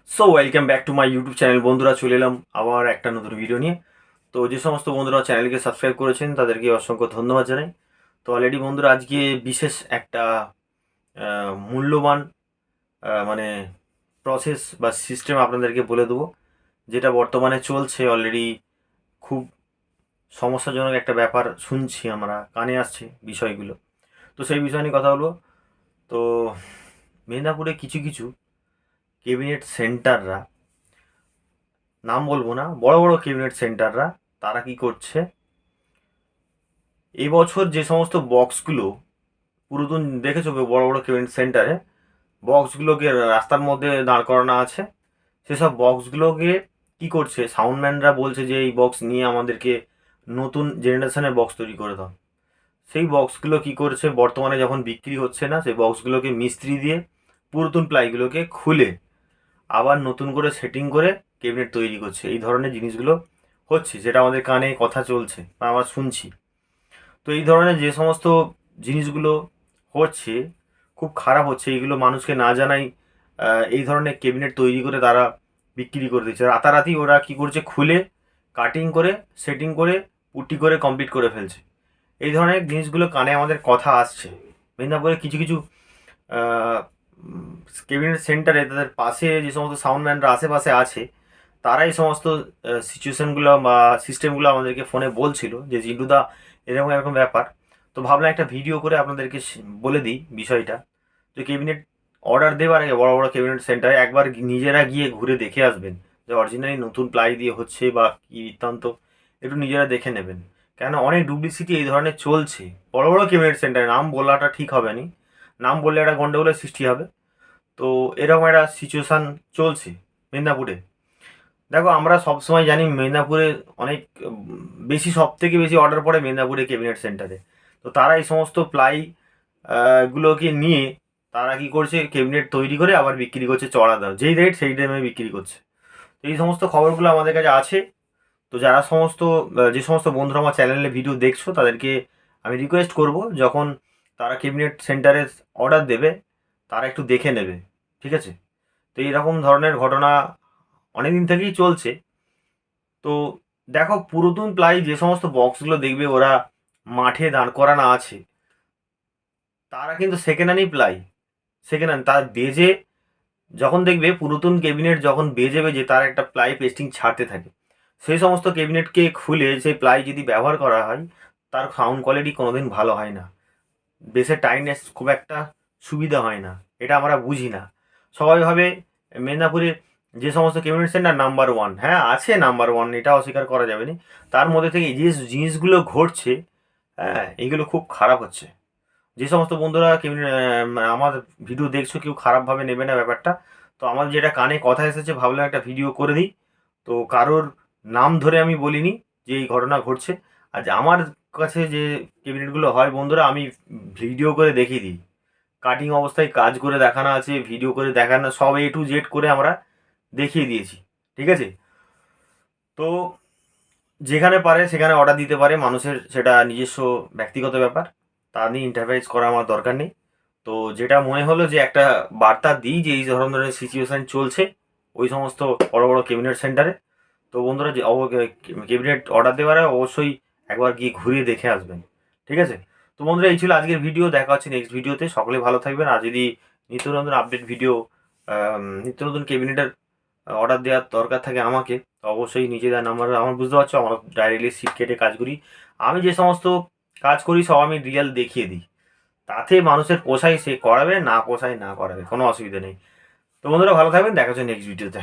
So welcome back to my YouTube channel. বন্ধুরা, চলে এলাম আবার একটা নতুন ভিডিও নিয়ে। তো যে সমস্ত বন্ধুরা চ্যানেলকে সাবস্ক্রাইব করেছেন তাদেরকে অসংখ্য ধন্যবাদ জানাই। তো অলরেডি বন্ধুরা, আজকে বিশেষ একটা মূল্যবান মানে প্রসেস বা সিস্টেম আপনাদেরকে বলে দেবো, যেটা বর্তমানে চলছে অলরেডি। খুব সমস্যাজনক একটা ব্যাপার শুনছি, আমরা কানে আসছে বিষয়গুলো। তো সেই বিষয় নিয়ে কথা বলবো। তো মেদিনীপুরে কিছু কিছু ক্যাবিনেট সেন্টাররা, নাম বলবো না, বড় বড় ক্যাবিনেট সেন্টাররা, তারা কি করছে, এবছর যে সমস্ত বক্সগুলো পুরাতন দেখেছো বড় বড় ক্যাবিনেট সেন্টারে বক্সগুলোকে রাস্তার মধ্যে দাঁড় করানো আছে, সেসব বক্সগুলোকে কি করছে, সাউন্ডম্যানরা বলছে যে এই বক্স নিয়ে আমাদেরকে নতুন জেনারেশনের বক্স তৈরি করে দাও। সেই বক্সগুলো কি করছে, বর্তমানে যখন বিক্রি হচ্ছে না, সেই বক্সগুলোকে মিস্ত্রি দিয়ে পুরাতন প্লাইগুলোকে খুলে আবার নতুন করে সেটিং করে ক্যাবিনেট তৈরি করছে। এই ধরনের জিনিসগুলো হচ্ছে, যেটা আমাদের কানে কথা চলছে বা আমরা শুনছি। তো এই ধরনের যে সমস্ত জিনিসগুলো হচ্ছে, খুব খারাপ হচ্ছে। এইগুলো মানুষকে না জানাই এই ধরনের ক্যাবিনেট তৈরি করে তারা বিক্রি করে দিচ্ছে। রাতারাতি ওরা কি করছে, খুলে কাটিং করে সেটিং করে পুটি করে কমপ্লিট করে ফেলছে। এই ধরনের জিনিসগুলো কানে আমাদের কথা আসছে। মেদিনীপুরে কিছু কিছু ক্যাবিনেট সেন্টারে তাদের পাশে যে সমস্ত সাউন্ডম্যানরা আশেপাশে আছে, তারা এই সমস্ত সিচুয়েশনগুলো বা সিস্টেমগুলো আমাদেরকে ফোনে বলছিল যে জিন্টুদা, এরকম এরকম ব্যাপার। তো ভাবলাম একটা ভিডিও করে আপনাদেরকে বলে দিই বিষয়টা। তো ক্যাবিনেট অর্ডার দেওয়ার আগে বড় বড় ক্যাবিনেট সেন্টারে একবার নিজেরা গিয়ে ঘুরে দেখে আসবেন যে অরিজিনালি নতুন প্লাই দিয়ে হচ্ছে বা কী বৃত্তান্ত, একটু নিজেরা দেখে নেবেন। কেন অনেক ডুপ্লিসিটি এই ধরনের চলছে বড় বড় ক্যাবিনেট সেন্টারে। নাম বলাটা ঠিক হবে না, নাম বললে একটা গন্ডগোলের সৃষ্টি হবে। তো এরকম একটা সিচুয়েশান চলছে মেদিনীপুরে। দেখো, আমরা সবসময় জানি মেদিনীপুরে অনেক বেশি, সব থেকে বেশি অর্ডার পড়ে মেদিনীপুরে ক্যাবিনেট সেন্টারে। তো তারা এই সমস্ত প্লাই গুলোকে নিয়ে তারা কি করছে, ক্যাবিনেট তৈরি করে আবার বিক্রি করছে চড়া দাম, যেই রেট সেই দামে বিক্রি করছে। তো এই সমস্ত খবরগুলো আমাদের কাছে আছে। তো যারা সমস্ত যে সমস্ত বন্ধুরা আমার চ্যানেলে ভিডিও দেখছো, তাদেরকে আমি রিকোয়েস্ট করব, যখন তারা ক্যাবিনেট সেন্টারে অর্ডার দেবে, তারা একটু দেখে নেবে, ঠিক আছে? তো এইরকম ধরনের ঘটনা অনেক দিন থেকেই চলছে। তো দেখো, পুরাতন প্লাই যে সমস্ত বক্সগুলো দেখবে ওরা মাঠে দাঁড় করানো আছে, তারা কিন্তু সেকেন্ড হ্যান্ডই প্লাই। সেকেন্ড হ্যান্ড তার বেজে, যখন দেখবে পুরাতন ক্যাবিনেট যখন বেজে বেজে তার একটা প্লাই পেস্টিং ছাড়তে থাকে, সেই সমস্ত ক্যাবিনেটকে খুলে সেই প্লাই যদি ব্যবহার করা হয়, তার সাউন্ড কোয়ালিটি কোনোদিন ভালো হয় না। বেসের টাইটনেস খুব একটা সুবিধা হয় না, এটা আমরা বুঝি না। সবাই ভাবে মেদিনীপুরে যে সমস্ত ক্যাবিনেট সেন্টার নাম্বার ওয়ান, হ্যাঁ আছে নাম্বার ওয়ান, এটা অস্বীকার করা যাবে না। তার মধ্যে থেকে এই যে জিনিসগুলো ঘটছে, হ্যাঁ এইগুলো খুব খারাপ হচ্ছে। যে সমস্ত বন্ধুরা আমার ভিডিও দেখছো, কেউ খারাপভাবে নেবে না ব্যাপারটা। তো আমার যেটা কানে কথা এসেছে, ভাবলাম একটা ভিডিও করে দিই। তো কারোর নাম ধরে আমি বলিনি যে এই ঘটনা ঘটছে। আর যে আমার কাছে যে ক্যাবিনেটগুলো হয় বন্ধুরা, আমি ভিডিও করে দেখিয়ে দিই। কাটিং অবস্থায় কাজ করে দেখানো আছে, ভিডিও করে দেখানো, সব A to Z করে আমরা দেখিয়ে দিয়েছি, ঠিক আছে? তো যেখানে পারে সেখানে অর্ডার দিতে পারে, মানুষের সেটা নিজস্ব ব্যক্তিগত ব্যাপার, তা নিয়ে ইন্টারফেস করা আমার দরকার নেই। তো যেটা মনে হলো যে একটা বার্তা দিই যে এই ধরনের সিচুয়েশান চলছে ওই সমস্ত বড় বড় ক্যাবিনেট সেন্টারে। তো বন্ধুরা, যে ক্যাবিনেট অর্ডার দেওয়ার আগে অবশ্যই একবার গিয়ে ঘুরিয়ে দেখে আসবেন, ঠিক আছে? তো বন্ধুরা, এই ছিল আজকের ভিডিও। দেখা হচ্ছে নেক্সট ভিডিওতে। সকলে ভালো থাকবেন। আর যদি নিত্য নতুন আপডেট ভিডিও, নিত্য নতুন ক্যাবিনেটের অর্ডার দেওয়ার দরকার থাকে আমাকে, তো অবশ্যই নিচে দেওয়া নাম্বার, আমার বুঝতে পারছো আমরা ডাইরেক্টলি সিট কেটে কাজ করি। আমি যে সমস্ত কাজ করি সব আমি রিয়েল দেখিয়ে দিই। তাতে মানুষের পোষায় সে করাবে, না পোষায় না করাবে, কোনো অসুবিধা নেই। তো বন্ধুরা, ভালো থাকবেন। দেখা হচ্ছে নেক্সট ভিডিওতে।